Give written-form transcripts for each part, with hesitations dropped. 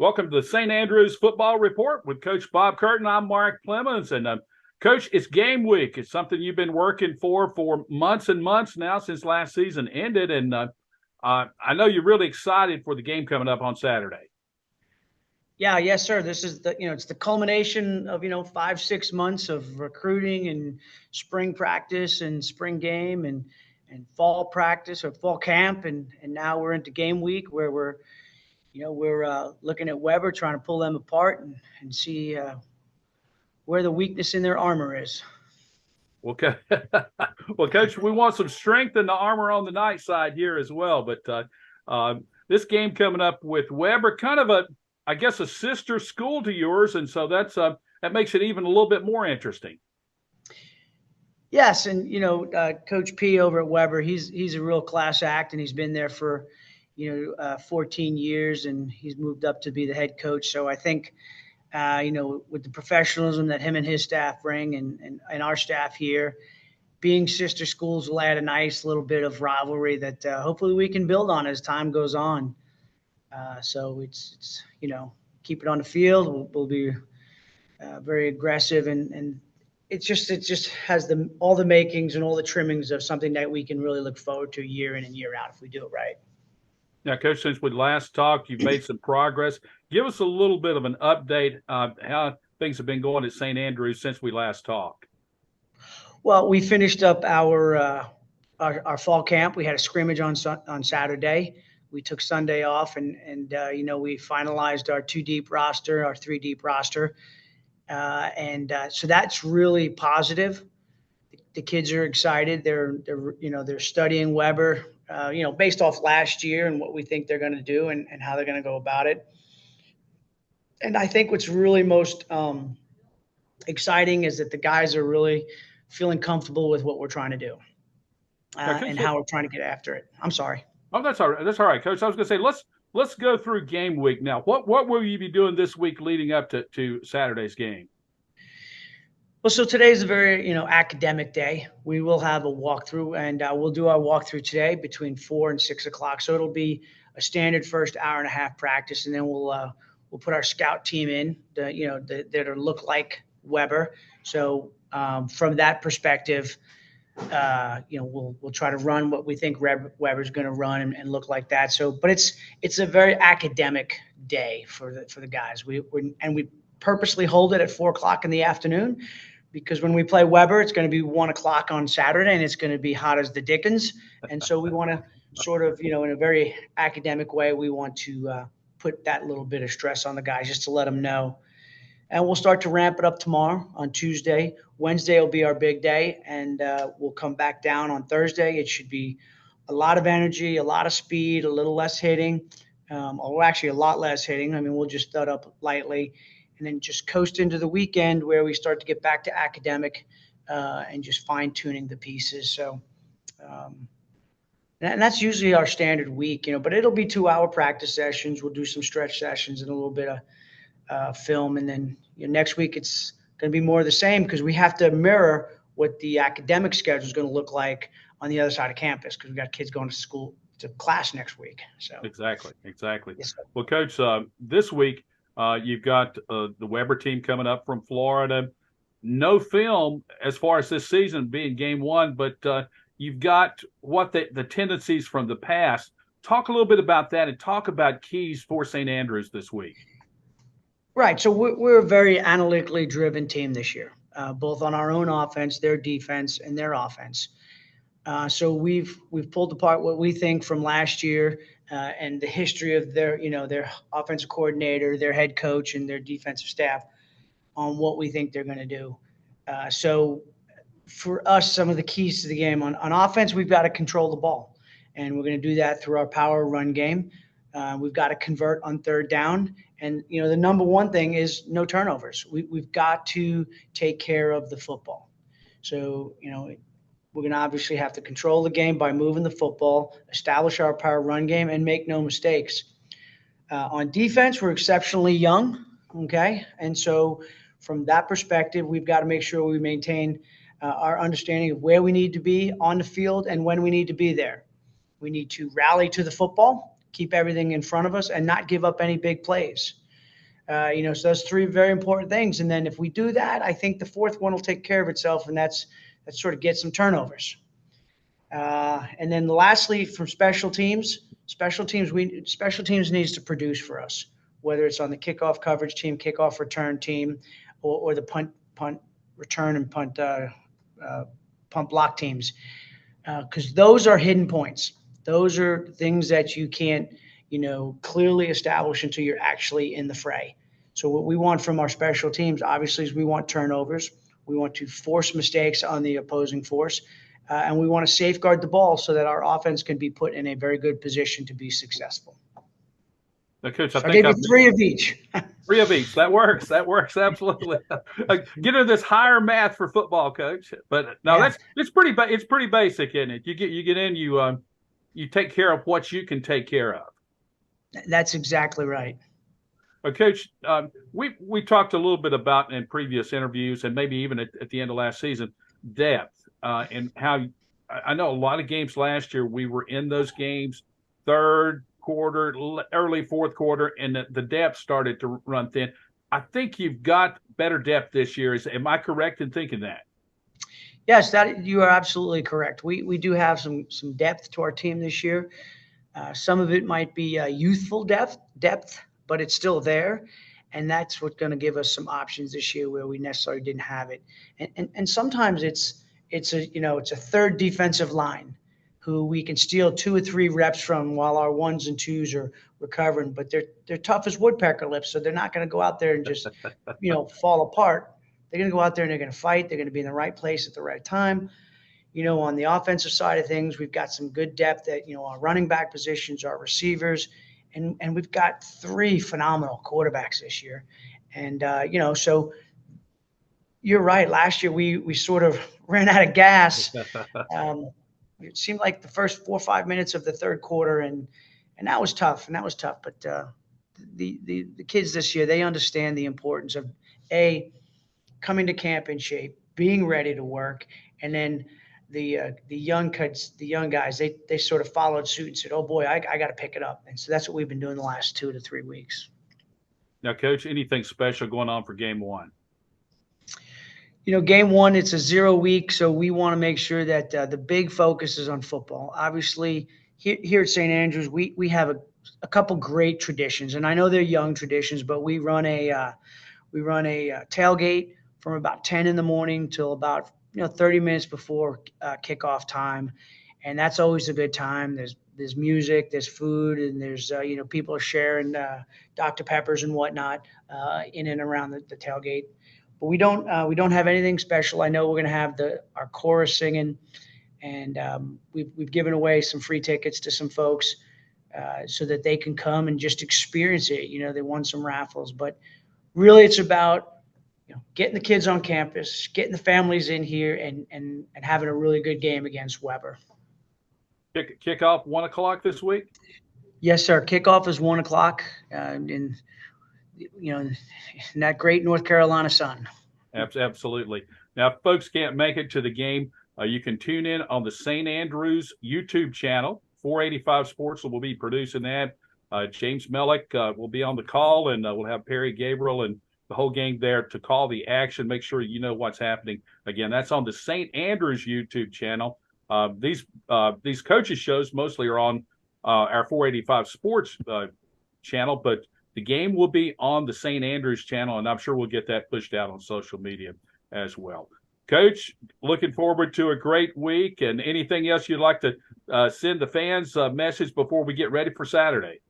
Welcome to the St. Andrews Football Report with Coach Bob Curtin. I'm Mark Clemens. And Coach, it's game week. It's something you've been working for months and months now since last season ended. And I know you're really excited for the game coming up on Saturday. Yeah, yes, sir. This is it's the culmination of, 5-6 months of recruiting and spring practice and spring game and fall practice or fall camp. And now we're into game week where we're looking at Weber, trying to pull them apart and see where the weakness in their armor is. Okay. Well, Coach, we want some strength in the armor on the Knights side here as well. But this game coming up with Weber, kind of a sister school to yours, and so that makes it even a little bit more interesting. Yes, and Coach P over at Weber, he's a real class act, and he's been there for 14 years, and he's moved up to be the head coach. So I think, with the professionalism that him and his staff bring and our staff here, being sister schools will add a nice little bit of rivalry that hopefully we can build on as time goes on. So it's keep it on the field. We'll be very aggressive, and it just has all the makings and all the trimmings of something that we can really look forward to year in and year out if we do it right. Now, Coach, since we last talked, you've made some progress. Give us a little bit of an update how things have been going at St. Andrews since we last talked. Well, we finished up our fall camp. We had a scrimmage on Saturday. We took Sunday off, and we finalized our 2-deep roster, our 3-deep roster, so that's really positive. The kids are excited. They're studying Weber, based off last year and what we think they're going to do and how they're going to go about it. And I think what's really most exciting is that the guys are really feeling comfortable with what we're trying to do and how we're trying to get after it. I'm sorry. Oh, that's all right. That's all right, Coach. I was going to say, let's go through game week now. What will you be doing this week leading up to Saturday's game? Well, so today's a very, academic day. We will have a walkthrough, and we'll do our walkthrough today between 4 and 6 o'clock. So it'll be a standard first hour and a half practice, and then we'll put our scout team in, that look like Weber. So from that perspective, we'll try to run what we think Weber's going to run and look like that. So, but it's a very academic day for the guys. We purposely hold it at 4 o'clock in the afternoon, because when we play Weber, it's going to be 1 o'clock on Saturday, and it's going to be hot as the dickens. And so we want to sort of, in a very academic way, we want to put that little bit of stress on the guys just to let them know. And we'll start to ramp it up tomorrow on Tuesday. Wednesday will be our big day, and we'll come back down on Thursday. It should be a lot of energy, a lot of speed, a little less hitting, or actually a lot less hitting. I mean, we'll just stud up lightly and then just coast into the weekend where we start to get back to academic and just fine-tuning the pieces. So and that's usually our standard week, but it'll be 2-hour practice sessions. We'll do some stretch sessions and a little bit of film. And then next week it's going to be more of the same, because we have to mirror what the academic schedule is going to look like on the other side of campus, because we've got kids going to class next week. So Exactly. Yes, Well, Coach, this week you've got the Weber team coming up from Florida. No film as far as this season being game one, but you've got what the tendencies from the past. Talk a little bit about that and talk about keys for St. Andrews this week. Right. So we're a very analytically driven team this year, both on our own offense, their defense, and their offense. So we've pulled apart what we think from last year and the history of their offensive coordinator, their head coach, and their defensive staff on what we think they're going to do. So for us, some of the keys to the game on offense, we've got to control the ball, and we're going to do that through our power run game. We've got to convert on third down. And, the number one thing is no turnovers. We've got to take care of the football. So, we're going to obviously have to control the game by moving the football, establish our power run game, and make no mistakes. On defense, we're exceptionally young, okay? And so from that perspective, we've got to make sure we maintain our understanding of where we need to be on the field and when we need to be there. We need to rally to the football, keep everything in front of us, and not give up any big plays. So those three very important things. And then if we do that, I think the fourth one will take care of itself, and that's sort of get some turnovers. And then lastly, from special teams needs to produce for us, whether it's on the kickoff coverage team, kickoff return team, or the punt return and punt block teams, because those are hidden points. Those are things that you can't clearly establish until you're actually in the fray. So what we want from our special teams, obviously, is we want turnovers. We want to force mistakes on the opposing force, and we want to safeguard the ball so that our offense can be put in a very good position to be successful. Now, Coach, So I gave you three of each. Three of each. That works. That works absolutely. Get into this higher math for football, Coach. But no, yeah. It's pretty basic, isn't it? You get in, you take care of what you can take care of. That's exactly right. Coach, we talked a little bit about in previous interviews, and maybe even at the end of last season, depth, and how I know a lot of games last year we were in those games third quarter, early fourth quarter, and the depth started to run thin. I think you've got better depth this year. Am I correct in thinking that? Yes, that you are absolutely correct. We do have some depth to our team this year. Some of it might be youthful depth, but it's still there, and that's what's going to give us some options this year where we necessarily didn't have it. And sometimes it's a third defensive line who we can steal 2 or 3 reps from while our 1s and 2s are recovering, but they're tough as woodpecker lips, so they're not going to go out there and just fall apart. They're going to go out there and they're going to fight. They're going to be in the right place at the right time. On the offensive side of things, we've got some good depth at our running back positions, our receivers, and we've got 3 phenomenal quarterbacks this year. And so you're right. Last year we sort of ran out of gas. It seemed like the first 4 or 5 minutes of the third quarter, and that was tough. But the kids this year, they understand the importance of coming to camp in shape, being ready to work, and then the young kids, the young guys, they sort of followed suit and said, "Oh boy, I got to pick it up." And so that's what we've been doing the last 2 to 3 weeks. Now, Coach, anything special going on for game one? Game one, it's a 0 week, so we want to make sure that the big focus is on football. Obviously, here at St. Andrews, we have a couple great traditions, and I know they're young traditions, but we run a tailgate from about 10 in the morning till about 30 minutes before kickoff time, and that's always a good time. There's music, there's food, and there's people are sharing Dr. Peppers and whatnot in and around the tailgate. But we don't have anything special. I know we're going to have our chorus singing, and we've given away some free tickets to some folks so that they can come and just experience it. They won some raffles, but really it's about getting the kids on campus, getting the families in here, and having a really good game against Weber. Kickoff 1 o'clock this week? Yes, sir. Kickoff is 1 o'clock in that great North Carolina sun. Absolutely. Now, if folks can't make it to the game, you can tune in on the St. Andrews YouTube channel. 485 Sports will be producing that. James Mellick will be on the call, and we'll have Perry Gabriel and the whole gang there to call the action, make sure you know what's happening. Again, that's on the St. Andrews YouTube channel. These coaches shows mostly are on our 485 Sports channel, but the game will be on the St. Andrews channel, and I'm sure we'll get that pushed out on social media as well. Coach, looking forward to a great week, and anything else you'd like to send the fans a message before we get ready for Saturday?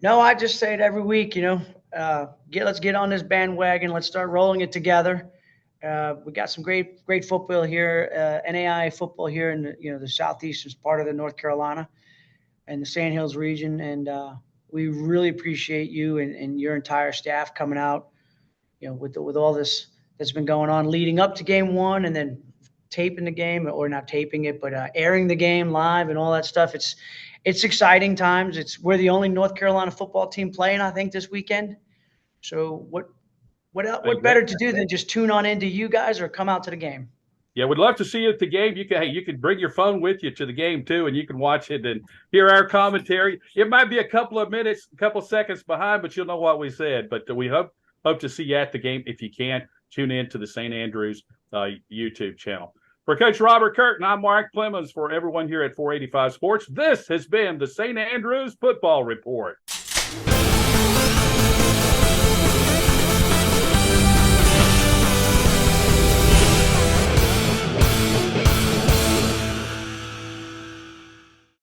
No, I just say it every week, let's get on this bandwagon. Let's start rolling it together. We got some great football here, NAIA football here in the southeastern part of the North Carolina and the Sand Hills region. And we really appreciate you and your entire staff coming out, with all this that's been going on leading up to game one, and then taping the game, or not taping it, but airing the game live and all that stuff. It's exciting times. We're the only North Carolina football team playing, I think, this weekend. So what better to do than just tune on into you guys or come out to the game? Yeah, we'd love to see you at the game. You can bring your phone with you to the game too, and you can watch it and hear our commentary. It might be a couple of minutes, a couple of seconds behind, but you'll know what we said. But we hope to see you at the game. If you can, tune in to the St. Andrews YouTube channel. For Coach Robert Curtin, I'm Mark Clemens. For everyone here at 485 Sports, this has been the St. Andrews Football Report.